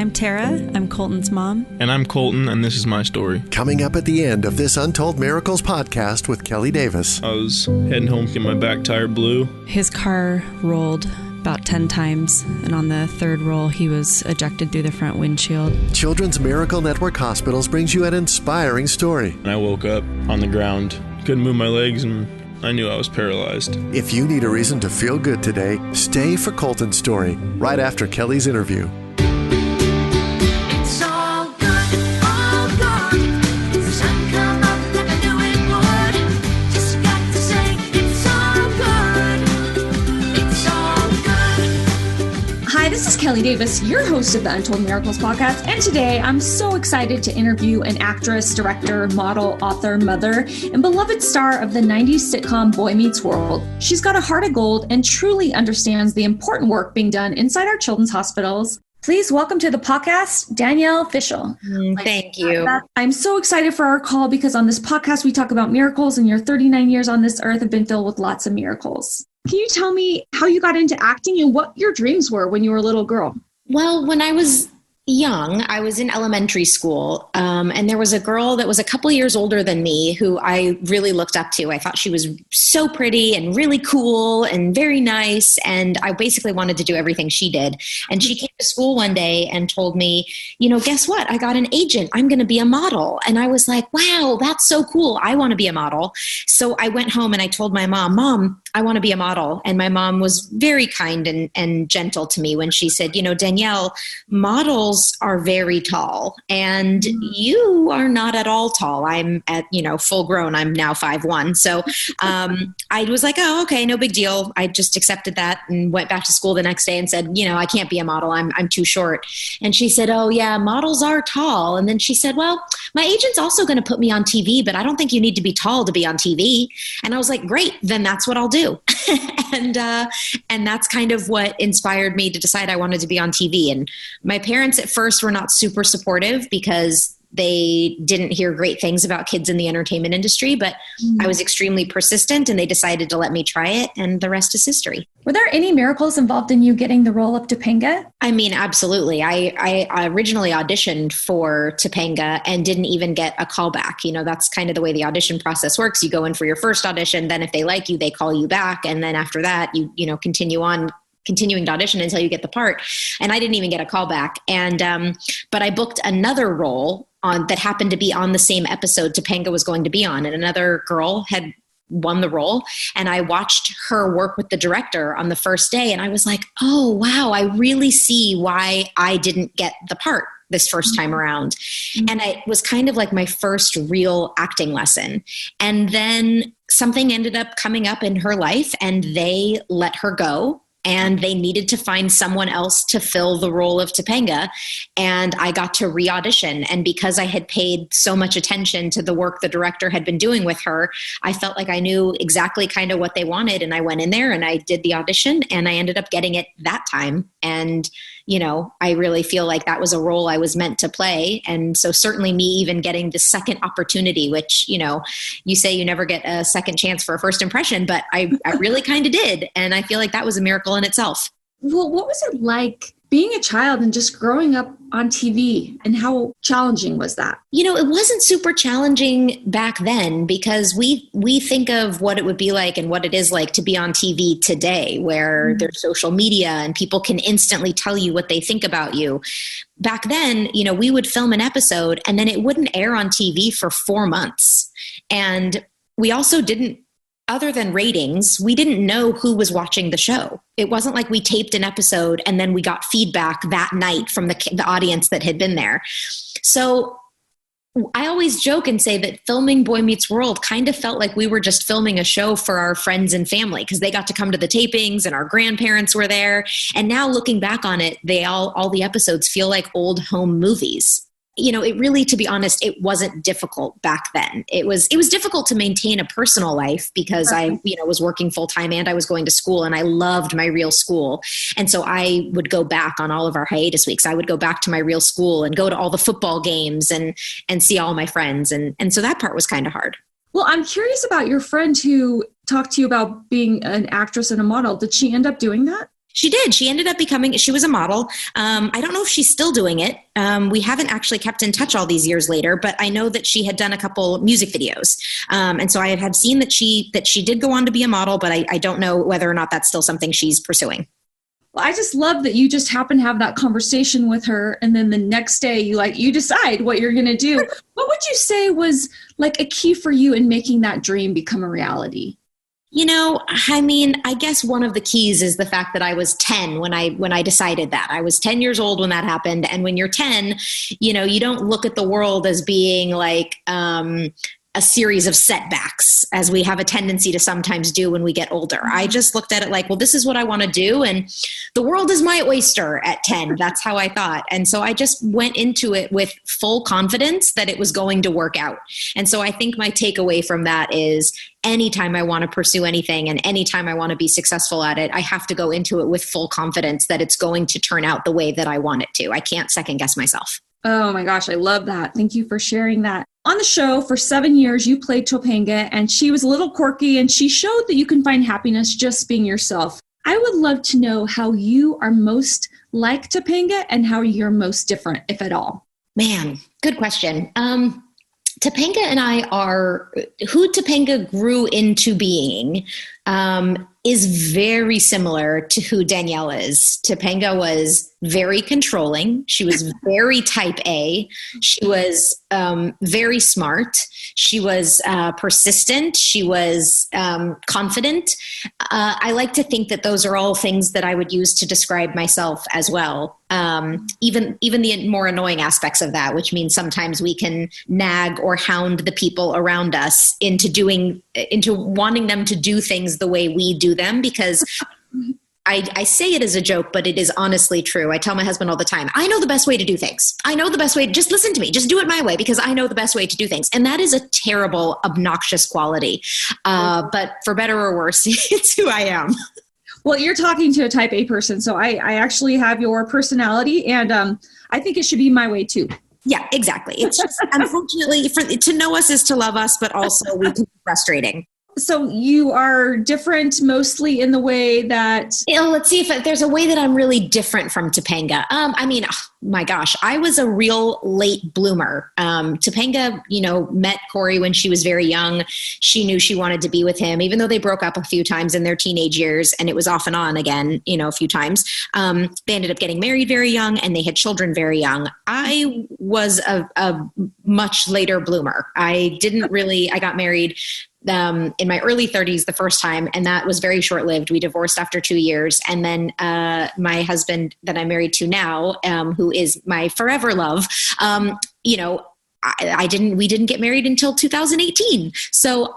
I'm Tara. I'm Colton's mom. And I'm Colton, and this is my story. Coming up at the end of this Untold Miracles podcast with Kelly Davis. I was heading home to get my back tire blew. His car rolled about 10 times, and on the third roll, he was ejected through the front windshield. Children's Miracle Network Hospitals brings you an inspiring story. And I woke up on the ground. Couldn't move my legs, and I knew I was paralyzed. If you need a reason to feel good today, stay for Colton's story right after Kelly's interview. This is Kelly Davis, your host of the Untold Miracles podcast, and today I'm so excited to interview an actress, director, model, author, mother, and beloved star of the 90s sitcom Boy Meets World. She's got a heart of gold and truly understands the important work being done inside our children's hospitals. Please welcome to the podcast, Danielle Fishel. Thank you. I'm so excited for our call because on this podcast, we talk about miracles, and your 39 years on this earth have been filled with lots of miracles. Can you tell me how you got into acting and what your dreams were when you were a little girl? Well, when I was young, I was in elementary school, and there was a girl that was a couple years older than me who I really looked up to. I thought she was so pretty and really cool and very nice, and I basically wanted to do everything she did. And she came to school one day and told me, guess what? I got an agent. I'm going to be a model. And I was like, wow, that's so cool. I want to be a model. So I went home and I told my Mom, I want to be a model. And my mom was very kind and gentle to me when she said, Danielle, models are very tall and you are not at all tall. I'm at, full grown. I'm now 5'1". So I was like, oh, okay, no big deal. I just accepted that and went back to school the next day and said, I can't be a model. I'm too short. And she said, oh yeah, models are tall. And then she said, well, my agent's also going to put me on TV, but I don't think you need to be tall to be on TV. And I was like, great, then that's what I'll do. And that's kind of what inspired me to decide I wanted to be on TV. And my parents at first were not super supportive because they didn't hear great things about kids in the entertainment industry, but I was extremely persistent and they decided to let me try it, and the rest is history. Were there any miracles involved in you getting the role of Topanga? I mean, absolutely. I originally auditioned for Topanga and didn't even get a call back. That's kind of the way the audition process works. You go in for your first audition, then if they like you, they call you back. And then after that, you continuing to audition until you get the part. And I didn't even get a call back. And, but I booked another role that happened to be on the same episode Topanga was going to be on. And another girl had won the role. And I watched her work with the director on the first day. And I was like, oh, wow, I really see why I didn't get the part this first time around. And it was kind of like my first real acting lesson. And then something ended up coming up in her life and they let her go. And they needed to find someone else to fill the role of Topanga. And I got to re-audition. And because I had paid so much attention to the work the director had been doing with her, I felt like I knew exactly kind of what they wanted. And I went in there and I did the audition and I ended up getting it that time. And, I really feel like that was a role I was meant to play. And so certainly me even getting the second opportunity, which, you say you never get a second chance for a first impression, but I really kind of did. And I feel like that was a miracle in itself. Well, what was it like being a child and just growing up on TV, and how challenging was that? It wasn't super challenging back then because we think of what it would be like and what it is like to be on TV today, where there's social media and people can instantly tell you what they think about you. Back then, we would film an episode and then it wouldn't air on TV for 4 months. And we also didn't, other than ratings, we didn't know who was watching the show. It wasn't like we taped an episode and then we got feedback that night from the audience that had been there. So I always joke and say that filming Boy Meets World kind of felt like we were just filming a show for our friends and family because they got to come to the tapings and our grandparents were there. And now looking back on it, all the episodes feel like old home movies. It really, to be honest, it wasn't difficult back then. It was difficult to maintain a personal life because I, was working full time and I was going to school and I loved my real school. And so I would go back on all of our hiatus weeks. I would go back to my real school and go to all the football games and see all my friends. And so that part was kind of hard. Well, I'm curious about your friend who talked to you about being an actress and a model. Did she end up doing that? She did. She ended up she was a model. I don't know if she's still doing it. We haven't actually kept in touch all these years later, but I know that she had done a couple music videos. And so I had seen that she did go on to be a model, but I don't know whether or not that's still something she's pursuing. Well, I just love that you just happen to have that conversation with her. And then the next day you decide what you're going to do. What would you say was like a key for you in making that dream become a reality? I guess one of the keys is the fact that I was 10 when I decided that. I was 10 years old when that happened. And when you're 10, you don't look at the world as being like a series of setbacks, as we have a tendency to sometimes do when we get older. I just looked at it like, well, this is what I want to do. And the world is my oyster at 10. That's how I thought. And so I just went into it with full confidence that it was going to work out. And so I think my takeaway from that is anytime I want to pursue anything and anytime I want to be successful at it, I have to go into it with full confidence that it's going to turn out the way that I want it to. I can't second guess myself. Oh my gosh, I love that. Thank you for sharing that. On the show for 7 years, you played Topanga, and she was a little quirky, and she showed that you can find happiness just being yourself. I would love to know how you are most like Topanga and how you're most different, if at all. Man, good question. Topanga and I who Topanga grew into being is very similar to who Danielle is. Topanga was very controlling. She was very type A. She was very smart. She was persistent. She was confident. I like to think that those are all things that I would use to describe myself as well. Even the more annoying aspects of that, which means sometimes we can nag or hound the people around us into wanting them to do things the way we do them, because I say it as a joke, but it is honestly true. I tell my husband all the time, I know the best way to do things. I know the best way. Just listen to me. Just do it my way, because I know the best way to do things. And that is a terrible, obnoxious quality. But for better or worse, it's who I am. Well, you're talking to a type A person, so I actually have your personality, and I think it should be my way too. Yeah, exactly. It's just, unfortunately, to know us is to love us, but also we can be frustrating. So you are different mostly in the way that... Let's see if there's a way that I'm really different from Topanga. My gosh, I was a real late bloomer. Topanga, met Corey when she was very young. She knew she wanted to be with him, even though they broke up a few times in their teenage years, and it was off and on again, a few times. They ended up getting married very young, and they had children very young. I was a much later bloomer. I got married in my early 30s the first time, and that was very short-lived. We divorced after 2 years. And then my husband that I'm married to now, who is my forever love, we didn't get married until 2018. So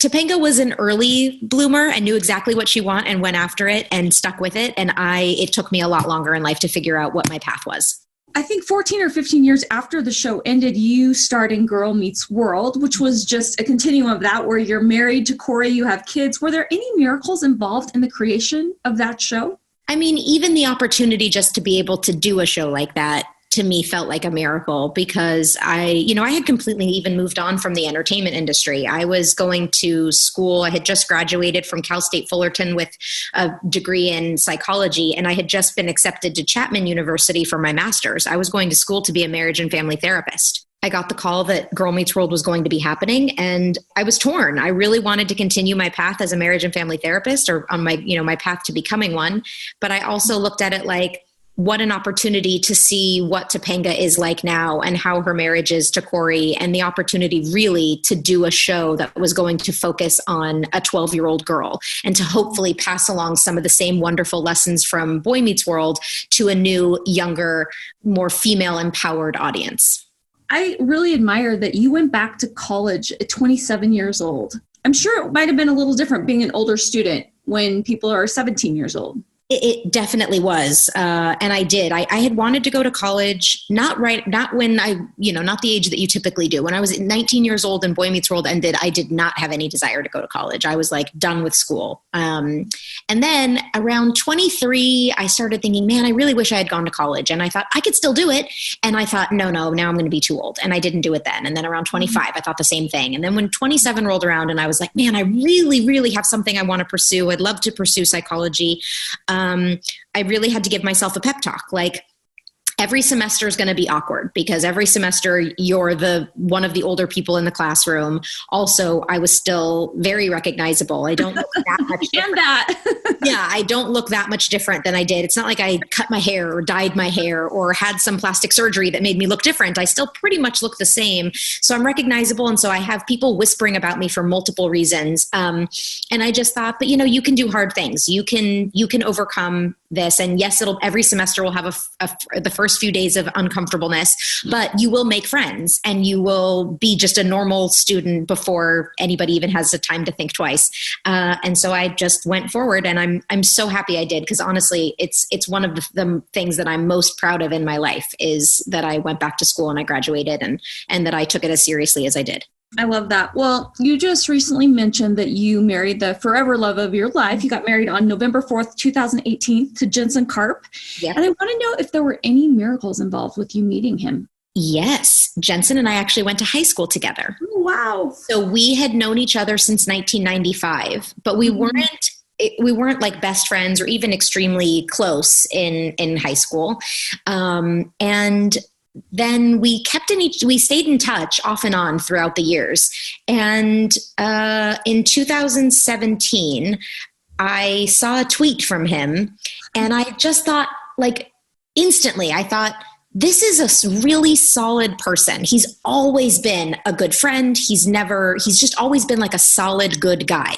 Topanga was an early bloomer and knew exactly what she wanted and went after it and stuck with it. And it took me a lot longer in life to figure out what my path was. I think 14 or 15 years after the show ended, you starred in Girl Meets World, which was just a continuum of that, where you're married to Corey, you have kids. Were there any miracles involved in the creation of that show? Even the opportunity just to be able to do a show like that, to me, felt like a miracle, because I had completely even moved on from the entertainment industry. I was going to school. I had just graduated from Cal State Fullerton with a degree in psychology, and I had just been accepted to Chapman University for my master's. I was going to school to be a marriage and family therapist. I got the call that Girl Meets World was going to be happening, and I was torn. I really wanted to continue my path as a marriage and family therapist, or on my path to becoming one. But I also looked at it like, what an opportunity to see what Topanga is like now and how her marriage is to Corey, and the opportunity really to do a show that was going to focus on a 12-year-old girl and to hopefully pass along some of the same wonderful lessons from Boy Meets World to a new, younger, more female-empowered audience. I really admire that you went back to college at 27 years old. I'm sure it might have been a little different being an older student when people are 17 years old. It definitely was. And I did. I had wanted to go to college, not when not the age that you typically do. When I was 19 years old and Boy Meets World ended, I did not have any desire to go to college. I was done with school. And then around 23, I started thinking, man, I really wish I had gone to college. And I thought I could still do it. And I thought, no, now I'm going to be too old. And I didn't do it then. And then around 25, I thought the same thing. And then when 27 rolled around and I was like, man, I really, really have something I want to pursue. I'd love to pursue psychology. I really had to give myself a pep talk. Like, every semester is going to be awkward because every semester you're one of the older people in the classroom. Also, I was still very recognizable. I don't look that much different. Yeah, I don't look that much different than I did. It's not like I cut my hair or dyed my hair or had some plastic surgery that made me look different. I still pretty much look the same. So I'm recognizable. And so I have people whispering about me for multiple reasons. And I just thought, but you can do hard things. You can overcome this. And yes, every semester will have the first few days of uncomfortableness, but you will make friends and you will be just a normal student before anybody even has the time to think twice. And so I just went forward, and I'm so happy I did, because honestly, it's one of the things that I'm most proud of in my life is that I went back to school and I graduated and that I took it as seriously as I did. I love that. Well, you just recently mentioned that you married the forever love of your life. You got married on November 4th, 2018 to Jensen Karp. Yep. And I want to know if there were any miracles involved with you meeting him. Yes. Jensen and I actually went to high school together. Oh, wow. So we had known each other since 1995, but we weren't like best friends or even extremely close in high school. And then we stayed in touch off and on throughout the years. And in 2017, I saw a tweet from him, and I just thought, like, instantly, I thought, this is a really solid person. He's always been a good friend. He's just always been like a solid, good guy.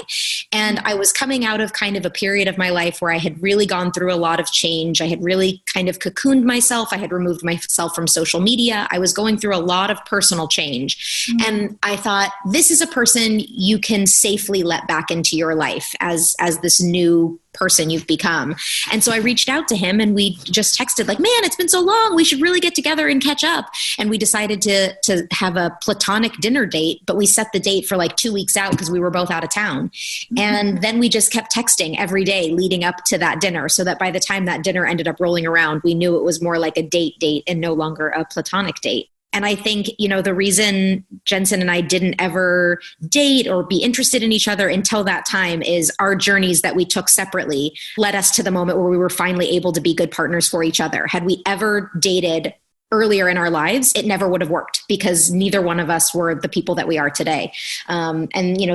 And I was coming out of kind of a period of my life where I had really gone through a lot of change. I had really kind of cocooned myself. I had removed myself from social media. I was going through a lot of personal change. Mm-hmm. And I thought, this is a person you can safely let back into your life as this new person you've become. And so I reached out to him, and we just texted like, man, it's been so long. We should really get together and catch up. And we decided to have a platonic dinner date, but we set the date for like 2 weeks out because we were both out of town. Mm-hmm. And then we just kept texting every day leading up to that dinner, so that by the time that dinner ended up rolling around, we knew it was more like a date and no longer a platonic date. And I think, the reason Jensen and I didn't ever date or be interested in each other until that time is our journeys that we took separately led us to the moment where we were finally able to be good partners for each other. Had we ever dated earlier in our lives, it never would have worked, because neither one of us were the people that we are today. And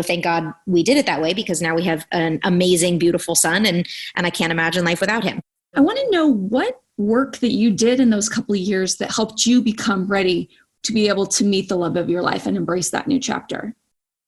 thank God we did it that way, because now we have an amazing, beautiful son, and I can't imagine life without him. I want to know what work that you did in those couple of years that helped you become ready to be able to meet the love of your life and embrace that new chapter.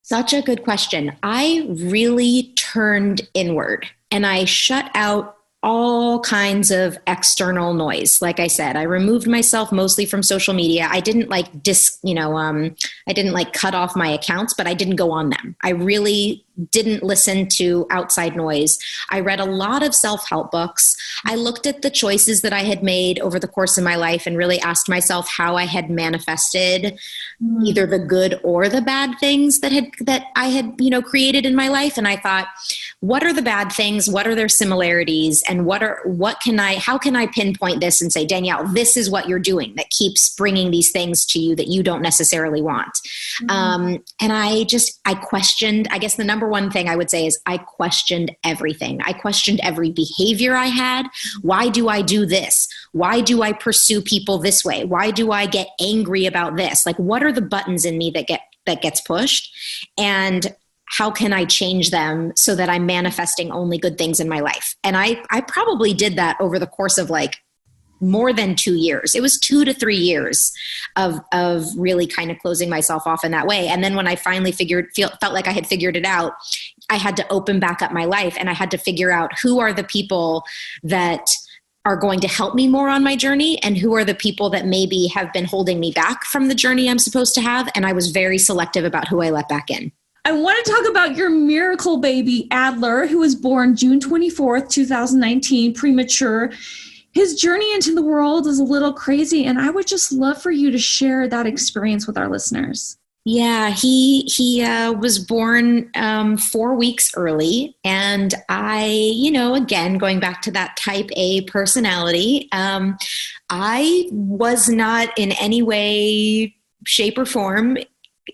Such a good question. I really turned inward, and I shut out all kinds of external noise. Like I said, I removed myself mostly from social media. I didn't I didn't cut off my accounts, but I didn't go on them. I really didn't listen to outside noise. I read a lot of self-help books. I looked at the choices that I had made over the course of my life and really asked myself how I had manifested either the good or the bad things that I had created in my life. And I thought, what are the bad things? What are their similarities? And how can I pinpoint this and say, Danielle, this is what you're doing that keeps bringing these things to you that you don't necessarily want. Mm-hmm. And I questioned, I guess the number one thing I would say is I questioned everything. I questioned every behavior I had. Why do I do this? Why do I pursue people this way? Why do I get angry about this? Like, what are the buttons in me that gets pushed? And how can I change them so that I'm manifesting only good things in my life? And I probably did that over the course of more than 2 years. It was 2 to 3 years of really kind of closing myself off in that way. And then when I finally felt like I had figured it out, I had to open back up my life, and I had to figure out who are the people that are going to help me more on my journey, and who are the people that maybe have been holding me back from the journey I'm supposed to have. And I was very selective about who I let back in. I want to talk about your miracle baby, Adler, who was born June 24th, 2019, premature. His journey into the world is a little crazy, and I would just love for you to share that experience with our listeners. Yeah, he was born 4 weeks early, and I, again, going back to that type A personality, I was not in any way, shape, or form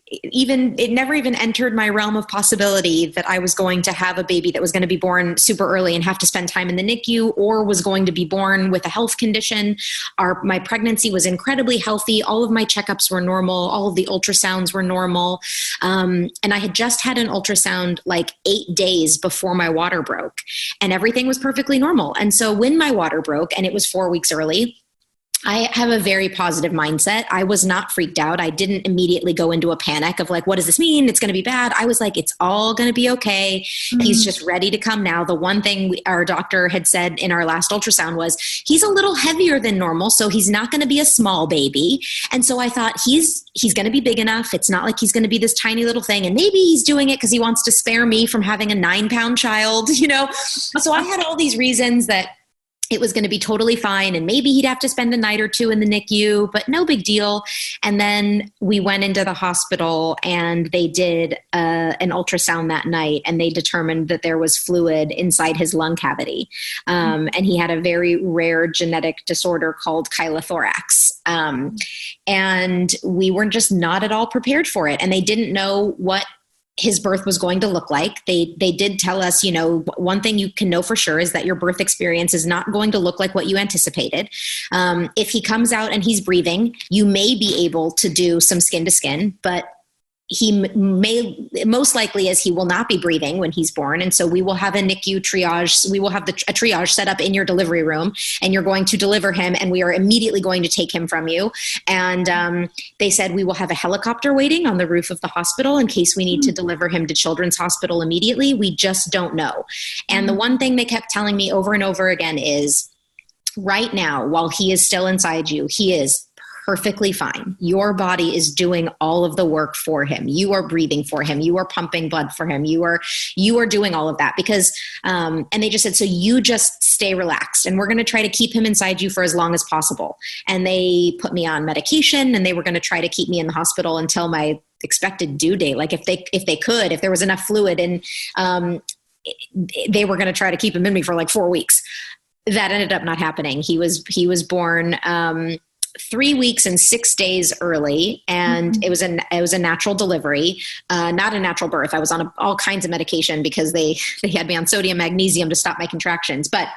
it never even entered my realm of possibility that I was going to have a baby that was going to be born super early and have to spend time in the NICU, or was going to be born with a health condition. My pregnancy was incredibly healthy. All of my checkups were normal. All of the ultrasounds were normal. And I had just had an ultrasound like 8 days before my water broke, and everything was perfectly normal. And so when my water broke, and it was 4 weeks early, I have a very positive mindset. I was not freaked out. I didn't immediately go into a panic of like, what does this mean? It's going to be bad. I was like, it's all going to be okay. Mm-hmm. He's just ready to come now. The one thing our doctor had said in our last ultrasound was he's a little heavier than normal, so he's not going to be a small baby. And so I thought he's going to be big enough. It's not like he's going to be this tiny little thing. And maybe he's doing it because he wants to spare me from having a 9-pound child, you know? So I had all these reasons that it was going to be totally fine. And maybe he'd have to spend a night or two in the NICU, but no big deal. And then we went into the hospital and they did an ultrasound that night, and they determined that there was fluid inside his lung cavity. And he had a very rare genetic disorder called chylothorax. And we were just not at all prepared for it. And they didn't know what his birth was going to look like. They did tell us, you know, one thing you can know for sure is that your birth experience is not going to look like what you anticipated. If he comes out and he's breathing, you may be able to do some skin to skin, but most likely he will not be breathing when he's born. And so we will have a NICU triage. We will have a triage set up in your delivery room, and you're going to deliver him, and we are immediately going to take him from you. And they said we will have a helicopter waiting on the roof of the hospital in case we need to deliver him to Children's Hospital immediately. We just don't know. And the one thing they kept telling me over and over again is, right now, while he is still inside you, he is perfectly fine. Your body is doing all of the work for him. You are breathing for him. You are pumping blood for him. You are doing all of that because, and they just said, so you just stay relaxed, and we're going to try to keep him inside you for as long as possible. And they put me on medication, and they were going to try to keep me in the hospital until my expected due date. Like if there was enough fluid, and they were going to try to keep him in me for like 4 weeks. That ended up not happening. He was born 3 weeks and 6 days early, and it was a natural delivery, not a natural birth. I was on all kinds of medication because they had me on sodium magnesium to stop my contractions, but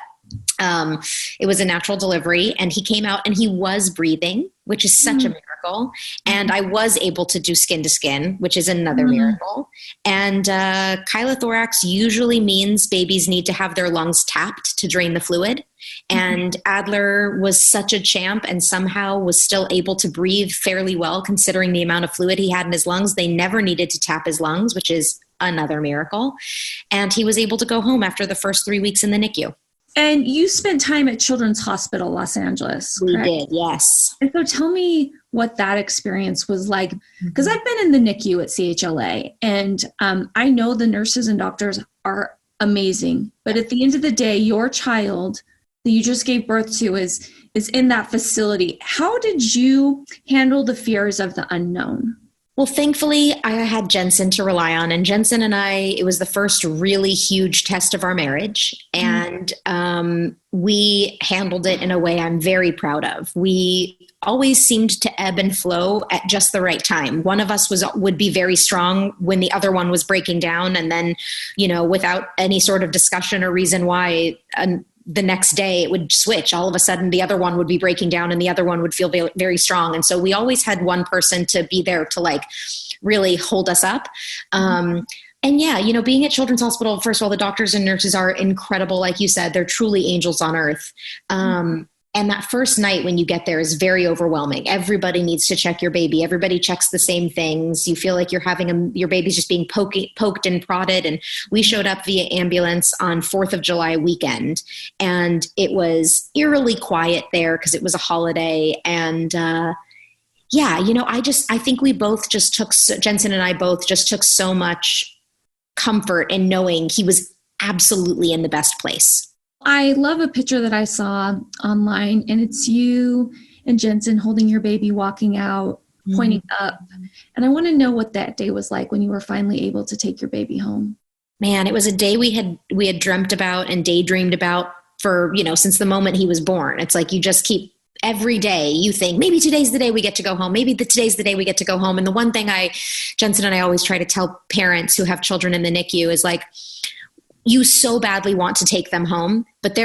it was a natural delivery, and he came out and he was breathing, which is such a miracle. And I was able to do skin to skin, which is another miracle. And chylothorax usually means babies need to have their lungs tapped to drain the fluid. And Adler was such a champ and somehow was still able to breathe fairly well considering the amount of fluid he had in his lungs. They never needed to tap his lungs, which is another miracle. And he was able to go home after the first 3 weeks in the NICU. And you spent time at Children's Hospital, Los Angeles, correct? We did, yes. And so tell me what that experience was like, because I've been in the NICU at CHLA, and I know the nurses and doctors are amazing. But at the end of the day, your child that you just gave birth to is in that facility. How did you handle the fears of the unknown? Well, thankfully, I had Jensen to rely on. And Jensen and I, it was the first really huge test of our marriage. And we handled it in a way I'm very proud of. We always seemed to ebb and flow at just the right time. One of us would be very strong when the other one was breaking down. And then, without any sort of discussion or reason why, the next day it would switch. All of a sudden the other one would be breaking down and the other one would feel very, very strong. And so we always had one person to be there to really hold us up. And yeah, being at Children's Hospital, first of all, the doctors and nurses are incredible. Like you said, they're truly angels on earth. And that first night when you get there is very overwhelming. Everybody needs to check your baby. Everybody checks the same things. You feel like you're having your baby's just being poked and prodded. And we showed up via ambulance on 4th of July weekend. And it was eerily quiet there because it was a holiday. And I think we both just Jensen and I both just took so much comfort in knowing he was absolutely in the best place. I love a picture that I saw online, and it's you and Jensen holding your baby, walking out, pointing up. And I want to know what that day was like when you were finally able to take your baby home. Man, it was a day we had dreamt about and daydreamed about for, since the moment he was born. It's like you just keep every day you think, maybe today's the day we get to go home. Maybe today's the day we get to go home. And the one thing Jensen and I always try to tell parents who have children in the NICU is like, you so badly want to take them home, but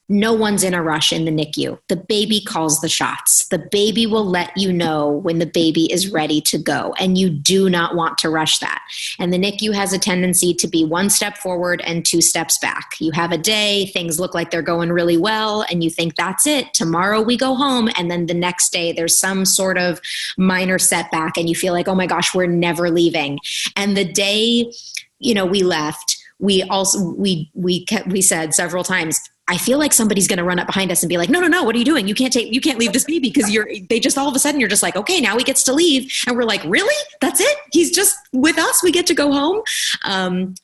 no one's in a rush in the NICU. The baby calls the shots. The baby will let you know when the baby is ready to go, and you do not want to rush that. And the NICU has a tendency to be one step forward and two steps back. You have a day, things look like they're going really well, and you think that's it. Tomorrow we go home, and then the next day there's some sort of minor setback, and you feel like, oh my gosh, we're never leaving. And the day, we left, we said several times, I feel like somebody's going to run up behind us and be like, no, what are you doing? You can't leave this baby, because they just all of a sudden you're just like, okay, now he gets to leave. And we're like, really? That's it? He's just with us. We get to go home.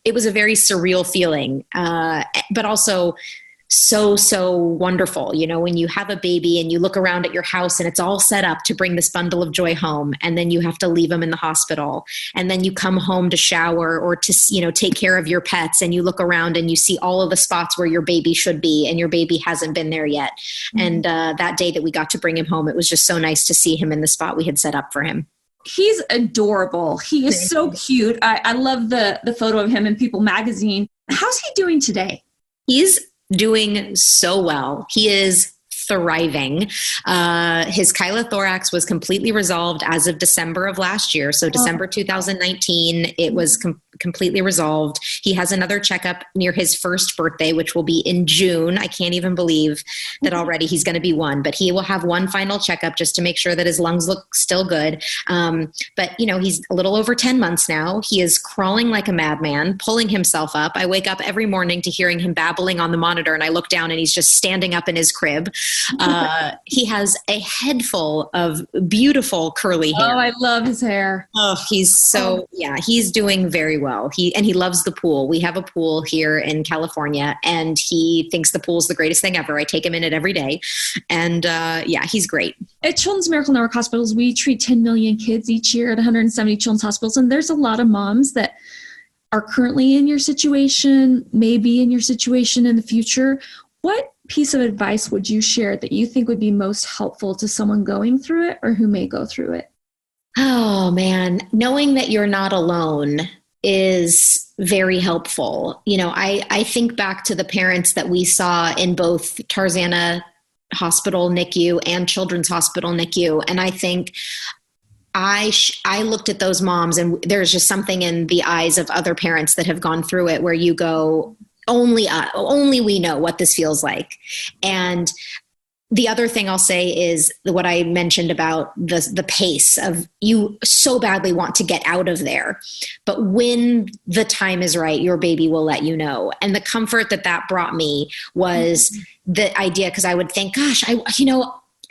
It was a very surreal feeling, but also so wonderful. When you have a baby and you look around at your house and it's all set up to bring this bundle of joy home, and then you have to leave them in the hospital, and then you come home to shower or to, take care of your pets, and you look around and you see all of the spots where your baby should be, and your baby hasn't been there yet. Mm-hmm. And that day that we got to bring him home, it was just so nice to see him in the spot we had set up for him. He's adorable. He is so cute. I love the photo of him in People magazine. How's he doing today? He's doing so well. He is thriving. His chylothorax was completely resolved as of December of last year. So December 2019, it was completely resolved. He has another checkup near his first birthday, which will be in June. I can't even believe that already he's going to be one, but he will have one final checkup just to make sure that his lungs look still good. But he's a little over 10 months now. He is crawling like a madman, pulling himself up. I wake up every morning to hearing him babbling on the monitor, and I look down and he's just standing up in his crib. He has a head full of beautiful curly hair. Oh, I love his hair. Oh, he's doing very well. He loves the pool. We have a pool here in California, and he thinks the pool is the greatest thing ever. I take him in it every day, and he's great. At Children's Miracle Network Hospitals, we treat 10 million kids each year at 170 children's hospitals, and there's a lot of moms that are currently in your situation, maybe in your situation in the future. What piece of advice would you share that you think would be most helpful to someone going through it or who may go through it? Oh man, knowing that you're not alone is very helpful. I think back to the parents that we saw in both Tarzana Hospital NICU and Children's Hospital NICU, and I think I looked at those moms, and there's just something in the eyes of other parents that have gone through it where you go, only we know what this feels like. And the other thing I'll say is what I mentioned about the pace of, you so badly want to get out of there, but when the time is right, your baby will let you know. And the comfort that brought me was the idea, because I would think, gosh,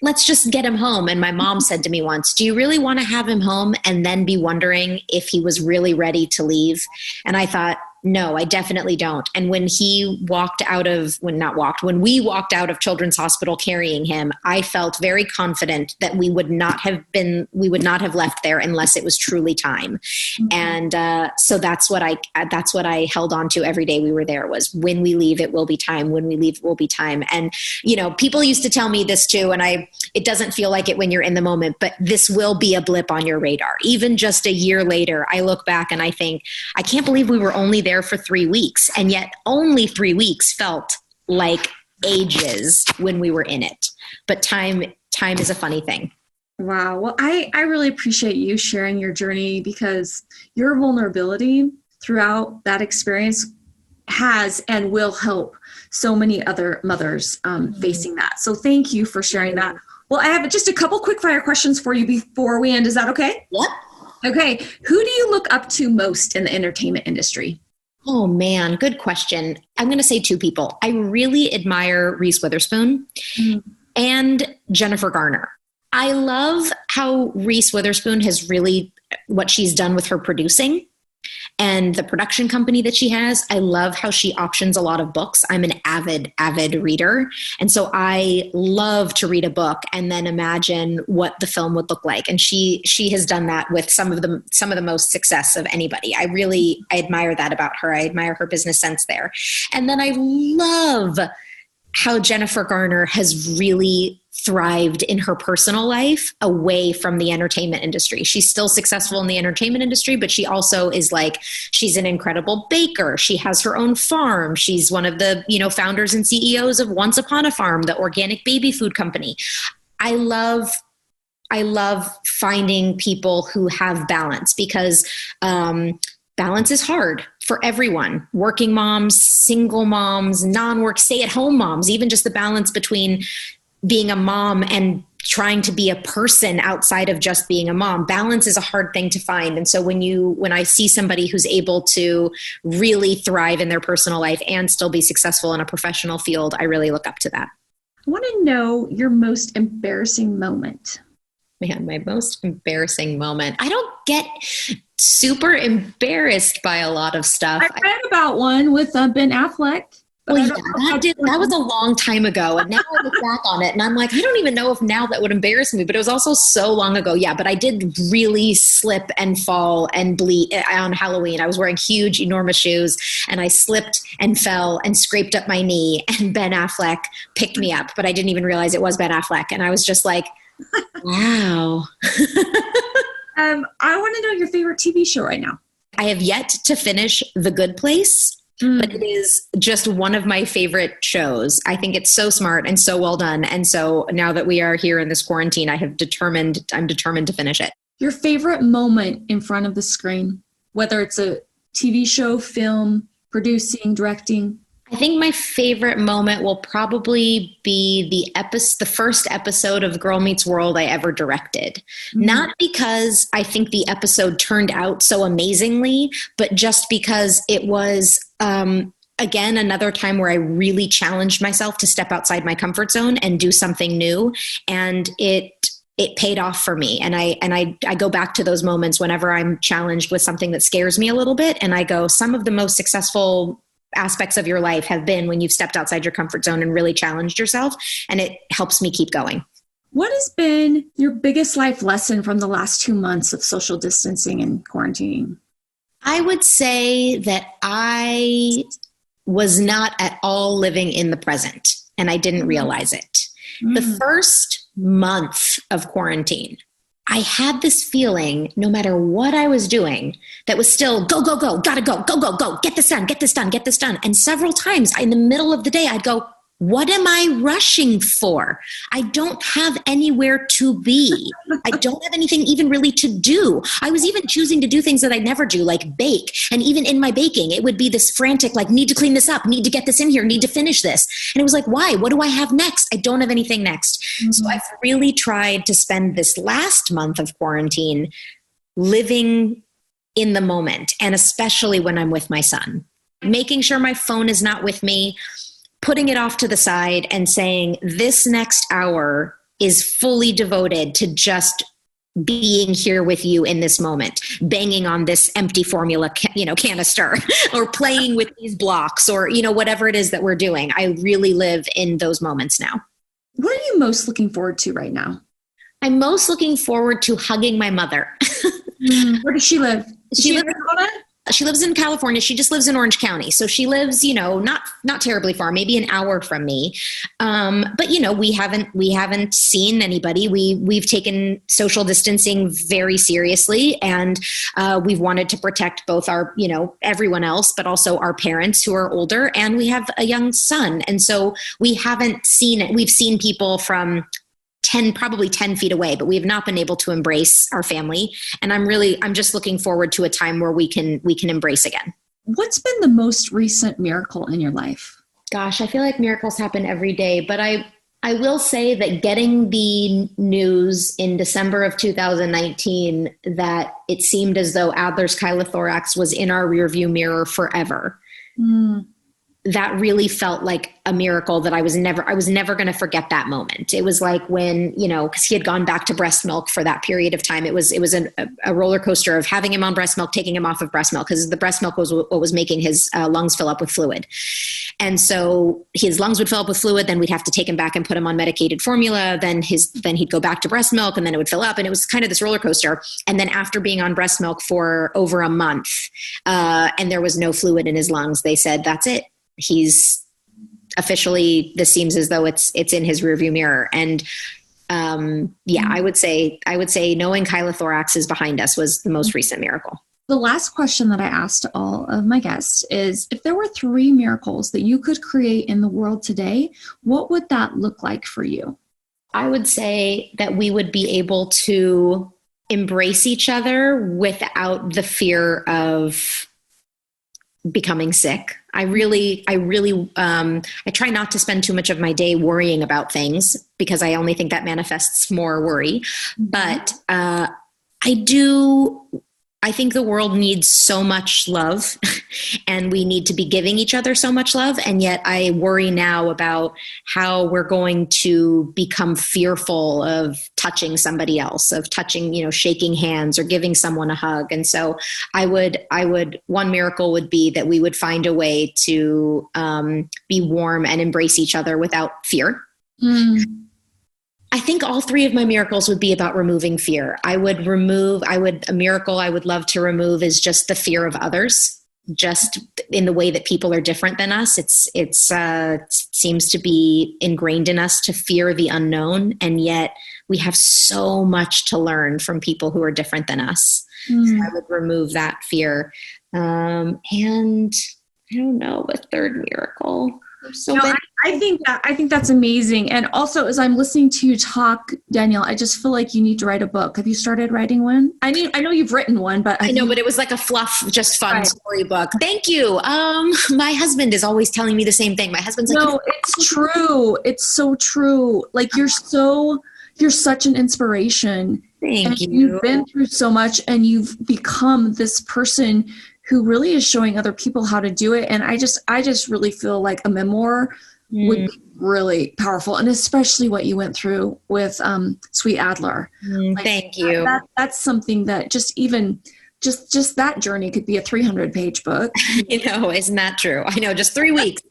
let's just get him home. And my mom said to me once, do you really want to have him home and then be wondering if he was really ready to leave? And I thought, no, I definitely don't. And when we walked out of Children's Hospital carrying him, I felt very confident that we would not have left there unless it was truly time. Mm-hmm. And so that's what I held on to every day we were there, was when we leave, it will be time. When we leave, it will be time. And, people used to tell me this too, and it doesn't feel like it when you're in the moment, but this will be a blip on your radar. Even just a year later, I look back and I think, I can't believe we were only there for 3 weeks. And yet only 3 weeks felt like ages when we were in it. But time is a funny thing. Wow. Well, I really appreciate you sharing your journey, because your vulnerability throughout that experience has and will help so many other mothers facing that. So thank you for sharing that. Well, I have just a couple quick fire questions for you before we end. Is that okay? Yep. Okay. Who do you look up to most in the entertainment industry? Oh man, good question. I'm going to say 2 people. I really admire Reese Witherspoon and Jennifer Garner. I love how Reese Witherspoon has really, what she's done with her producing and the production company that she has. I love how she options a lot of books. I'm an avid reader. And so I love to read a book and then imagine what the film would look like. And she has done that with some of the most success of anybody. I admire that about her. I admire her business sense there. And then I love how Jennifer Garner has really thrived in her personal life away from the entertainment industry. She's still successful in the entertainment industry, but she also is like, she's an incredible baker. She has her own farm. She's one of the, founders and CEOs of Once Upon a Farm, the organic baby food company. I love finding people who have balance, because balance is hard for everyone. Working moms, single moms, non-work, stay-at-home moms, even just the balance between being a mom and trying to be a person outside of just being a mom. Balance is a hard thing to find. And so when I see somebody who's able to really thrive in their personal life and still be successful in a professional field, I really look up to that. I want to know your most embarrassing moment. Man, my most embarrassing moment. I don't get super embarrassed by a lot of stuff. I read about one with Ben Affleck. Well, yeah, that was a long time ago. And now I look back on it and I'm like, I don't even know if now that would embarrass me, but it was also so long ago. Yeah, but I did really slip and fall and bleed on Halloween. I was wearing huge, enormous shoes and I slipped and fell and scraped up my knee, and Ben Affleck picked me up, but I didn't even realize it was Ben Affleck. And I was just like, wow. I want to know your favorite TV show right now. I have yet to finish The Good Place. But it is just one of my favorite shows. I think it's so smart and so well done. And so now that we are here in this quarantine, I'm determined to finish it. Your favorite moment in front of the screen, whether it's a TV show, film, producing, directing? I think my favorite moment will probably be the first episode of Girl Meets World I ever directed. Not because I think the episode turned out so amazingly, but just because it was, again, another time where I really challenged myself to step outside my comfort zone and do something new. And it paid off for me. And I go back to those moments whenever I'm challenged with something that scares me a little bit. And I go, some of the most successful aspects of your life have been when you've stepped outside your comfort zone and really challenged yourself. And it helps me keep going. What has been your biggest life lesson from the last 2 months of social distancing and quarantining? I would say that I was not at all living in the present, and I didn't realize it. The first month of quarantine, I had this feeling, no matter what I was doing, that was still go, go, go, gotta go, go, go, go, get this done, get this done, get this done. And several times in the middle of the day, I'd go, what am I rushing for? I don't have anywhere to be. I don't have anything even really to do. I was even choosing to do things that I never do, like bake. And even in my baking, it would be this frantic, like, need to clean this up, need to get this in here, need to finish this. And it was like, why? What do I have next? I don't have anything next. So I've really tried to spend this last month of quarantine living in the moment, and especially when I'm with my son, making sure my phone is not with me, putting it off to the side and saying, this next hour is fully devoted to just being here with you in this moment, banging on this empty formula, canister, or playing with these blocks, or, whatever it is that we're doing. I really live in those moments now. What are you most looking forward to right now? I'm most looking forward to hugging my mother. Where does she live? She lives in California. She just lives in Orange County. So she lives, not terribly far, maybe an hour from me. But we haven't seen anybody. We've taken social distancing very seriously, and we've wanted to protect both our, everyone else, but also our parents who are older, and we have a young son. And so we haven't seen it. We've seen people from probably 10 feet away, but we have not been able to embrace our family. And I'm just looking forward to a time where we can embrace again. What's been the most recent miracle in your life? Gosh, I feel like miracles happen every day, but I will say that getting the news in December of 2019 that it seemed as though Adler's chylothorax was in our rearview mirror forever. That really felt like a miracle that I was never going to forget that moment. It was like when, because he had gone back to breast milk for that period of time. It was a roller coaster of having him on breast milk, taking him off of breast milk, because the breast milk was what was making his lungs fill up with fluid. And so his lungs would fill up with fluid. Then we'd have to take him back and put him on medicated formula. Then he'd go back to breast milk, and then it would fill up. And it was kind of this roller coaster. And then after being on breast milk for over a month, and there was no fluid in his lungs, they said, that's it. He's officially this seems as though it's in his rearview mirror. And I would say knowing chylothorax is behind us was the most recent miracle. The last question that I asked all of my guests is, if there were 3 miracles that you could create in the world today, what would that look like for you? I would say that we would be able to embrace each other without the fear of becoming sick. I try not to spend too much of my day worrying about things because I only think that manifests more worry. But I think the world needs so much love and we need to be giving each other so much love. And yet I worry now about how we're going to become fearful of touching somebody else, of touching, shaking hands or giving someone a hug. And so one miracle would be that we would find a way to be warm and embrace each other without fear. I think all 3 of my miracles would be about removing fear. A miracle I would love to remove is just the fear of others, just in the way that people are different than us. It seems to be ingrained in us to fear the unknown. And yet we have so much to learn from people who are different than us. So I would remove that fear. And I don't know, a third miracle. I think that's amazing. And also, as I'm listening to you talk, Danielle, I just feel like you need to write a book. Have you started writing one? I know you've written one, but I know, but it was like a fluff, just fun storybook. Thank you. My husband is always telling me the same thing. My husband's like, no, it's true. It's so true. Like you're such an inspiration. Thank you. You've been through so much and you've become this person who really is showing other people how to do it. And I just really feel like a memoir would be really powerful. And especially what you went through with Sweet Adler. Thank you. That's something that just that journey could be a 300-page book. Isn't that true? I know, just 3 weeks.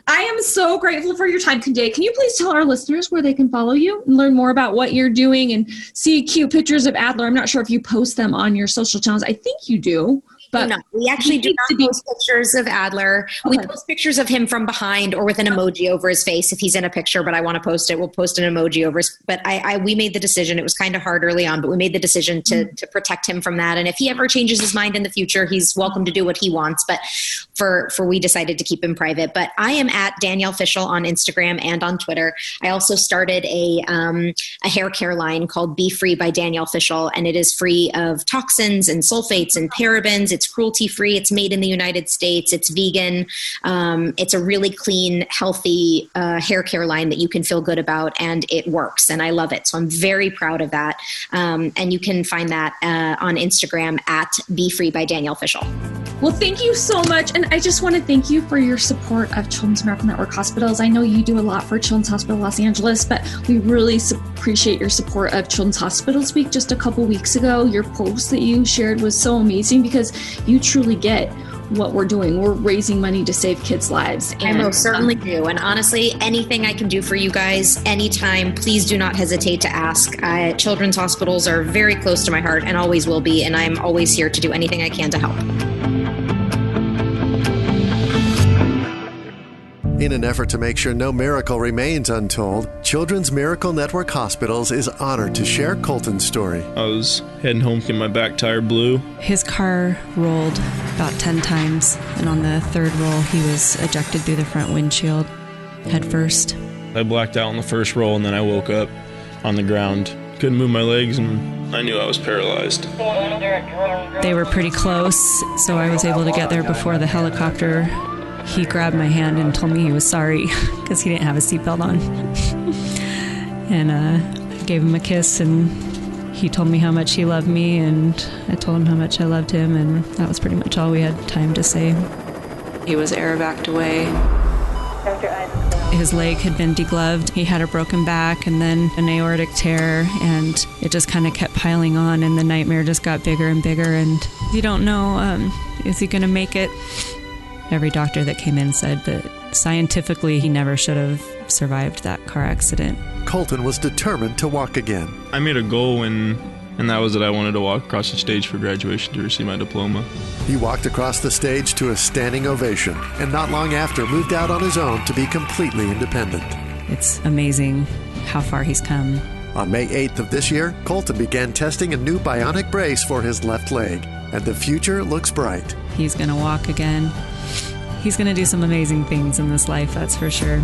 I am so grateful for your time today. Can you please tell our listeners where they can follow you and learn more about what you're doing and see cute pictures of Adler? I'm not sure if you post them on your social channels. I think you do. But we actually do not post pictures of Adler. Okay. We post pictures of him from behind or with an emoji over his face if he's in a picture, but I want to post it. We'll post an emoji over his, but we made the decision. It was kind of hard early on, but we made the decision to protect him from that. And if he ever changes his mind in the future, he's welcome to do what he wants. But we decided to keep him private. But I am at Danielle Fishel on Instagram and on Twitter. I also started a hair care line called Be Free by Danielle Fishel, and it is free of toxins and sulfates and parabens. It's cruelty free. It's made in the United States. It's vegan. It's a really clean, healthy hair care line that you can feel good about, and it works. And I love it. So I'm very proud of that. And you can find that on Instagram at Be Free by Danielle Fishel. Well, thank you so much. And I just want to thank you for your support of Children's Miracle Network Hospitals. I know you do a lot for Children's Hospital Los Angeles, but we really appreciate your support of Children's Hospitals Week just a couple weeks ago. Your post that you shared was so amazing because you truly get what we're doing. We're raising money to save kids' lives. And, I most certainly do. And honestly, anything I can do for you guys anytime, please do not hesitate to ask. Children's hospitals are very close to my heart and always will be. And I'm always here to do anything I can to help. In an effort to make sure no miracle remains untold, Children's Miracle Network Hospitals is honored to share Colton's story. I was heading home and my back tire blew. His car rolled about 10 times, and on the third roll, he was ejected through the front windshield head first. I blacked out on the first roll, and then I woke up on the ground. Couldn't move my legs, and I knew I was paralyzed. They were pretty close, so I was able to get there before the helicopter. He grabbed my hand and told me he was sorry because he didn't have a seatbelt on. And I gave him a kiss, and he told me how much he loved me, and I told him how much I loved him, and that was pretty much all we had time to say. He was airbacked away. His leg had been degloved. He had a broken back and then an aortic tear, and it just kind of kept piling on, and the nightmare just got bigger and bigger, and you don't know, is he going to make it? Every doctor that came in said that scientifically he never should have survived that car accident. Colton was determined to walk again. I made a goal when And that was that I wanted to walk across the stage for graduation to receive my diploma. He walked across the stage to a standing ovation, and not long after moved out on his own to be completely independent. It's amazing how far he's come. On May 8th of this year, Colton began testing a new bionic brace for his left leg, and the future looks bright. He's going to walk again. He's going to do some amazing things in this life, that's for sure.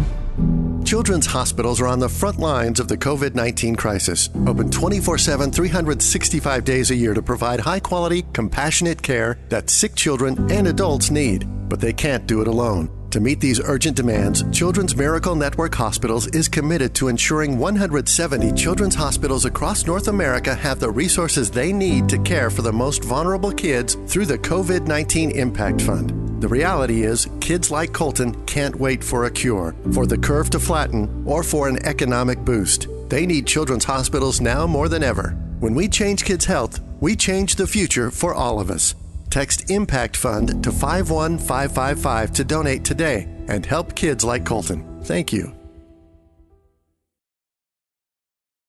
Children's hospitals are on the front lines of the COVID-19 crisis, open 24/7, 365 days a year to provide high-quality, compassionate care that sick children and adults need. But they can't do it alone. To meet these urgent demands, Children's Miracle Network Hospitals is committed to ensuring 170 children's hospitals across North America have the resources they need to care for the most vulnerable kids through the COVID-19 Impact Fund. The reality is, kids like Colton can't wait for a cure, for the curve to flatten, or for an economic boost. They need children's hospitals now more than ever. When we change kids' health, we change the future for all of us. Text Impact Fund to 51555 to donate today and help kids like Colton. Thank you.